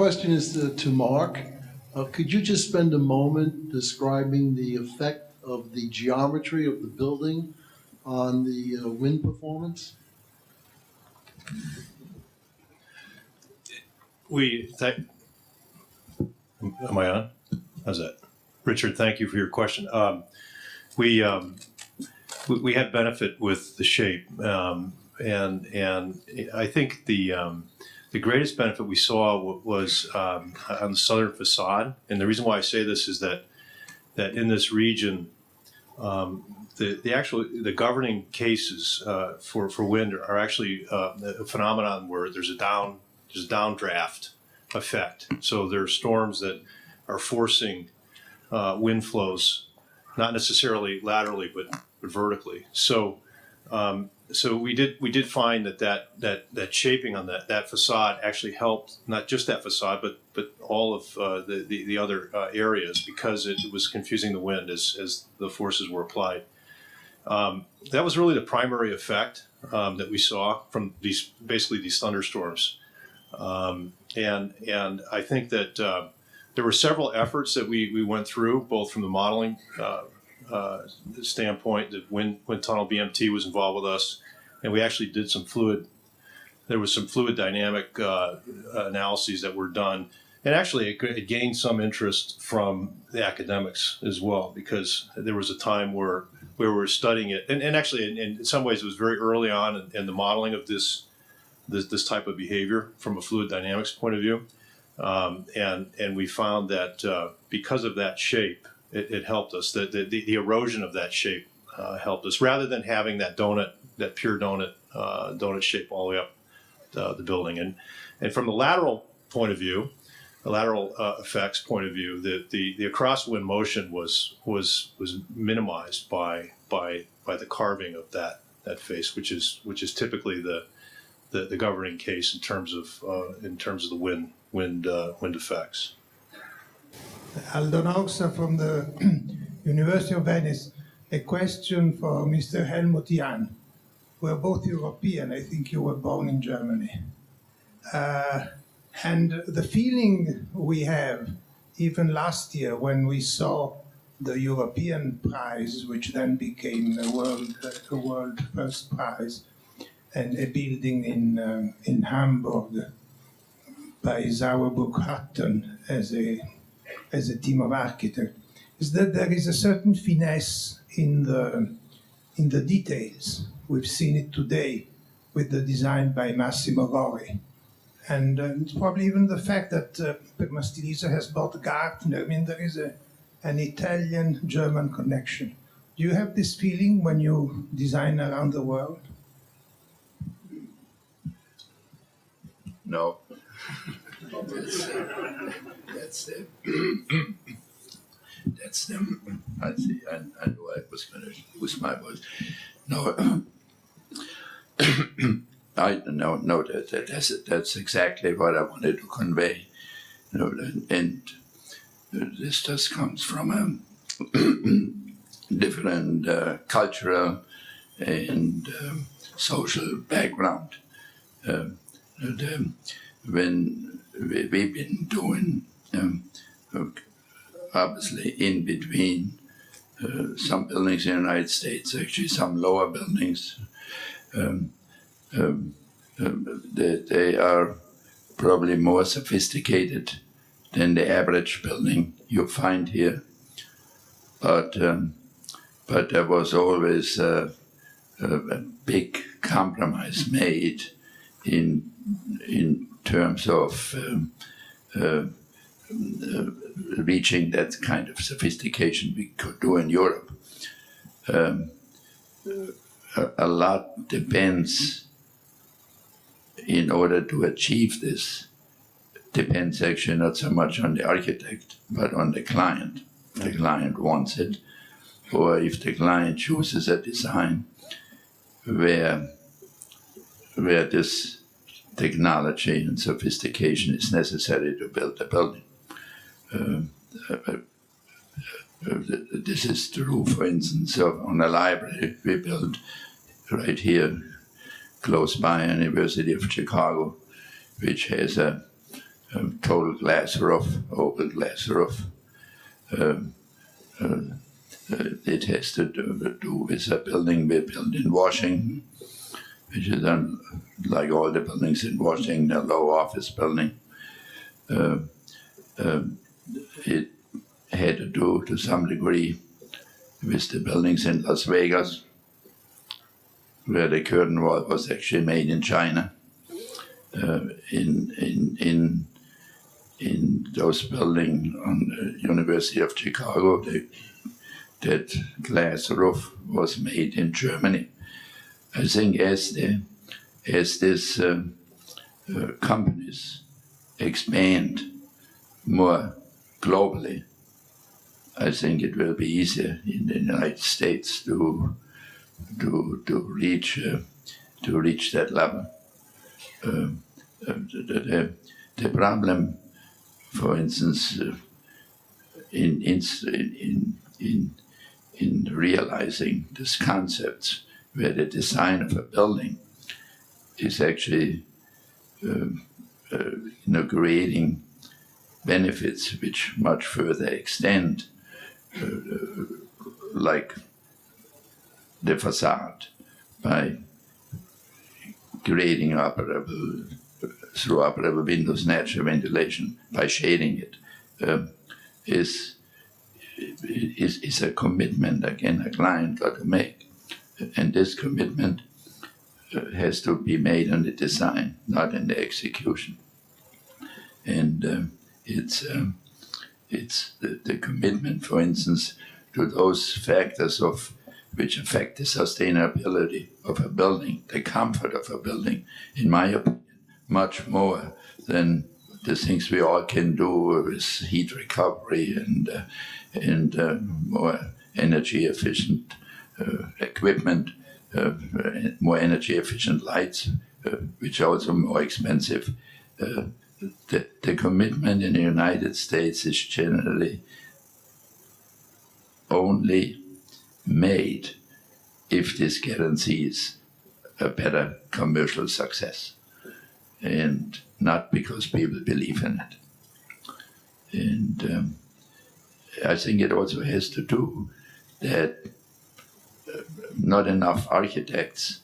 question is to Mark. Could you just spend a moment describing the effect of the geometry of the building on the wind performance? Am I on? How's that? Richard, thank you for your question. We had benefit with the shape, and I think the greatest benefit we saw was on the southern facade. And the reason why I say this is that in this region, the governing cases for wind are actually a phenomenon where there's a downdraft effect. So there are storms that are forcing wind flows, not necessarily laterally, but vertically. So we did find that shaping on that facade actually helped not just that facade, but all of the other areas, because it was confusing the wind as the forces were applied. That was really the primary effect that we saw from these thunderstorms. And I think that there were several efforts that we went through, both from the modeling standpoint. The wind tunnel BMT was involved with us, and we actually did there was some fluid dynamic analyses that were done. And actually it gained some interest from the academics as well, because there was a time where we were studying it. And actually in some ways it was very early on in the modeling of this type of behavior from a fluid dynamics point of view. And we found that because of that shape, it helped us. The erosion of that shape helped us, rather than having that pure donut shape all the way up the building. And from the lateral point of view, the lateral effects point of view, the crosswind motion was minimized by the carving of that face, which is typically the governing case in terms of the wind effects. Aldo Noxa from the University of Venice. A question for Mr. Helmut Jahn. We're both European. I think you were born in Germany. And the feeling we have, even last year when we saw the European prize, which then became a world first prize, and a building in Hamburg by Sauerburg Hutton as a team of architects, is that there is a certain finesse in the details. We've seen it today with the design by Massimo Roj. And it's probably even the fact that Permastilisa has bought Gartner. I mean, there is an Italian-German connection. Do you have this feeling when you design around the world? No. That's I see. I knew I was going to lose my voice. No. I know that's exactly what I wanted to convey. You know, and this just comes from a different cultural and social background. When we've been doing, obviously in between some buildings in the United States, actually some lower buildings, they are probably more sophisticated than the average building you find here. But there was always a big compromise made in terms of reaching that kind of sophistication we could do in Europe. A lot depends, in order to achieve this, depends actually not so much on the architect, but on the client. If the client wants it, or if the client chooses a design where this technology and sophistication is necessary to build a building. This is true, for instance, on a library we built right here, close by University of Chicago, which has a total glass roof, open glass roof. It has to do with a building we built in Washington, which is like all the buildings in Washington, a low office building. It had to do, to some degree, with the buildings in Las Vegas, where the curtain wall was actually made in China. In those buildings on the University of Chicago, that glass roof was made in Germany. I think as these companies expand more globally, I think it will be easier in the United States to reach that level. The problem, for instance, in realizing these concepts, where the design of a building is actually creating benefits which much further extend, like the facade, by creating through operable windows, natural ventilation, by shading it, is a commitment, again, a client got to make. And this commitment has to be made on the design, not in the execution. And it's the commitment, for instance, to those factors which affect the sustainability of a building, the comfort of a building, in my opinion, much more than the things we all can do with heat recovery and more energy efficient equipment, more energy efficient lights, which are also more expensive. The commitment in the United States is generally only made if this guarantees a better commercial success, and not because people believe in it. And I think it also has to do that not enough architects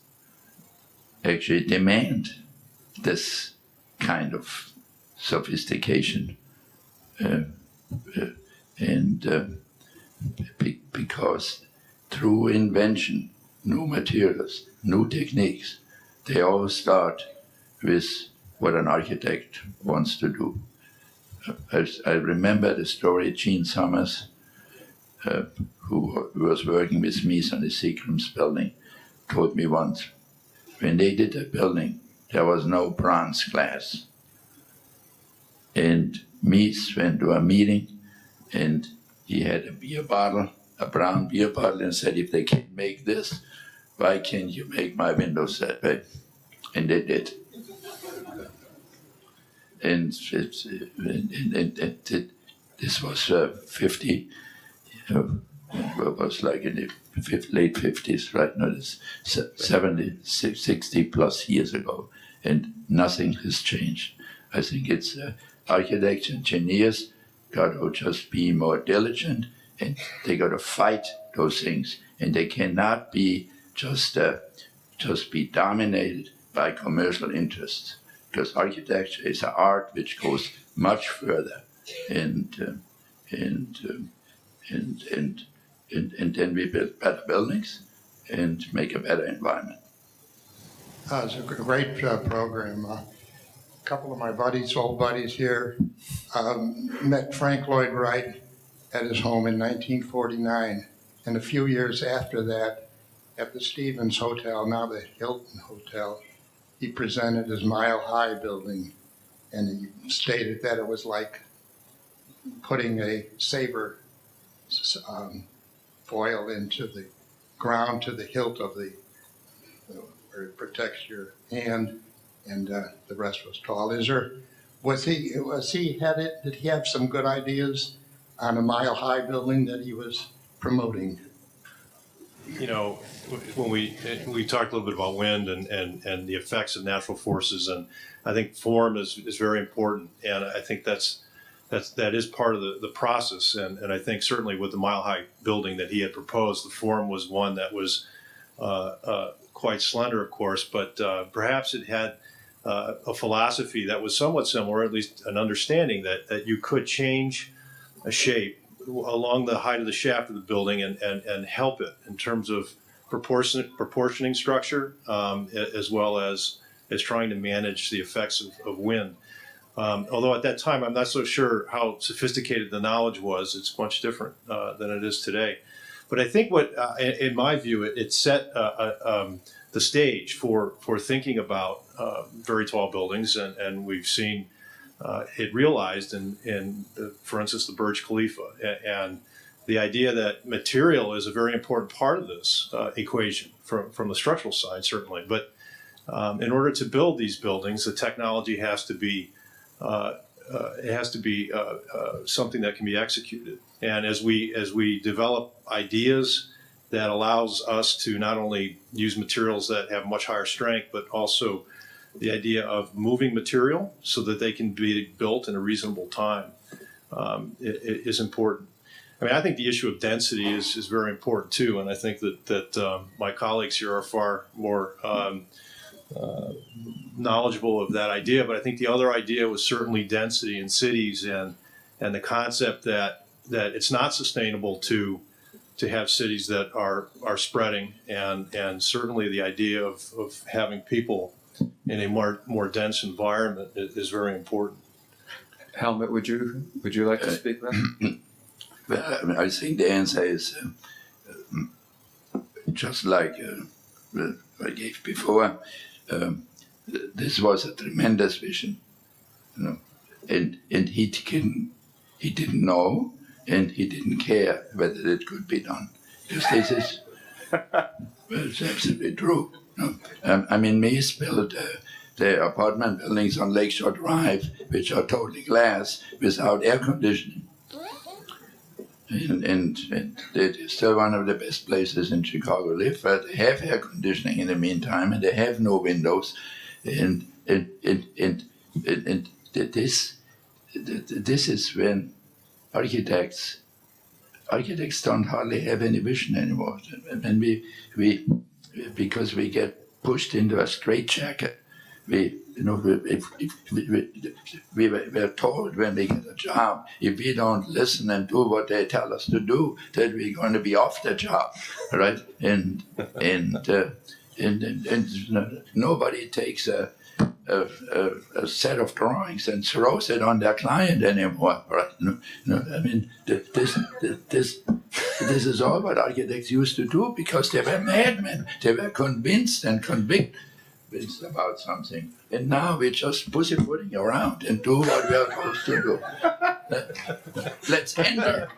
actually demand this kind of sophistication, because through invention, new materials, new techniques, they all start with what an architect wants to do. I remember the story Gene Summers, who was working with Mies on the Seagram's building, told me once. When they did the building, there was no bronze glass. And Mies went to a meeting, and he had a beer bottle, a brown beer bottle, and said, if they can make this, why can't you make my windows that way? And they did. And this was 50, was like in the late 50s, right now it's 70, 60 plus years ago, and nothing has changed. I think it's architects, engineers got to just be more diligent, and they got to fight those things, and they cannot be just be dominated by commercial interests, because architecture is an art which goes much further, and then we build better buildings and make a better environment. It's a great program. A couple of my buddies, old buddies here, met Frank Lloyd Wright at his home in 1949. And a few years after that, at the Stevens Hotel, now the Hilton Hotel, he presented his Mile High building. And he stated that it was like putting a saber foil into the ground to the hilt of the, where it protects your hand, and the rest was tall. Did he have some good ideas on a Mile High building that he was promoting? you know, when we talked a little bit about wind and the effects of natural forces, and I think form is very important, and I think that is part of the process, and I think certainly with the Mile High building that he had proposed, the form was one that was quite slender, of course, but perhaps it had a philosophy that was somewhat similar, at least an understanding that you could change a shape along the height of the shaft of the building and help it in terms of proportioning structure, as well as trying to manage the effects of wind. Although at that time, I'm not so sure how sophisticated the knowledge was. It's much different than it is today. But I think in my view, it set the stage for thinking about very tall buildings, and we've seen it realized in for instance, the Burj Khalifa, and the idea that material is a very important part of this equation from the structural side, certainly. But in order to build these buildings, the technology has to be something that can be executed. And as we develop ideas that allows us to not only use materials that have much higher strength, but also the idea of moving material so that they can be built in a reasonable time is important. I mean, I think the issue of density is very important too, and I think that my colleagues here are far more knowledgeable of that idea. But I think the other idea was certainly density in cities, and the concept that it's not sustainable to have cities that are spreading, and certainly the idea of having people in a more dense environment is very important. Helmut, would you like to speak then? Well, I think the answer is just like I gave before. This was a tremendous vision, you know, and he didn't know, and he didn't care whether it could be done. Because this is it's absolutely true. You know? I mean, Mies built the apartment buildings on Lakeshore Drive, which are totally glass without air conditioning. And it is still one of the best places in Chicago to live, but they have air conditioning in the meantime, and they have no windows, and this is when architects don't hardly have any vision anymore. And we because we get pushed into a straitjacket. We were told when we get a job, if we don't listen and do what they tell us to do, that we're going to be off the job, right? And nobody takes a set of drawings and throws it on their client anymore, right? No, I mean, this is all what architects used to do because they were madmen. They were convinced and convinced about something, and now we're just pussyfooting around and do what we are supposed to do. Let's end it.